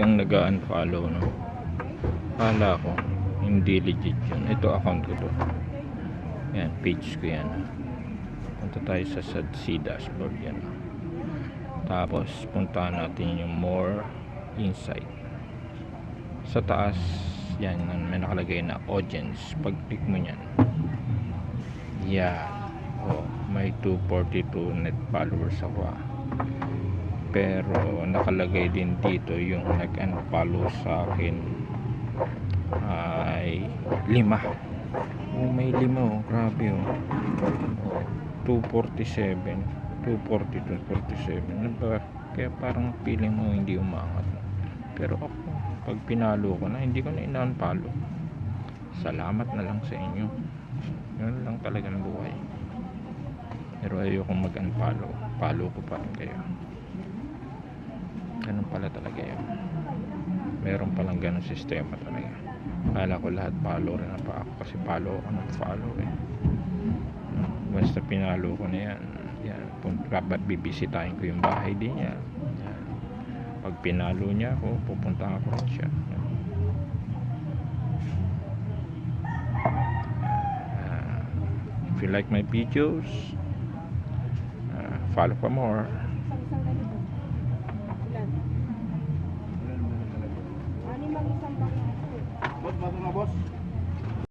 talagang nag-unfollow, no? Kala ko hindi legit yun. Ito account ko to. Yan, page ko yan. Punta tayo sa C dashboard yan. Tapos puntahan natin yung more insight. Sa taas yan, may nakalagay na audience. Pag click mo yan, yan, oh, may 242 net followers ako. Pero nakalagay din dito yung nag-unfollow sa akin ay 5. Oh, may 5, oh, grabe, oh. 247, 240, 247. Ano ba? Kaya parang feeling mo hindi umangat, no? Pero ako, pag pinalo ko na, hindi ko na in-unfollow. Salamat na lang sa inyo. Yun lang talagang buhay. Pero ayokong mag-unfollow. Follow ko pa rin kayo. Ganun pala talaga yun. Meron palang ganun sistema talaga. Kala ko lahat follow rin na pa ako. Kasi follow ako ng follow eh. Basta pinalo ko na yan, yan, bibisitahin ko yung bahay din niya. Yan. Pag pinalo niya ako, pupunta ako rin siya. If you like my videos, follow for more. Boss,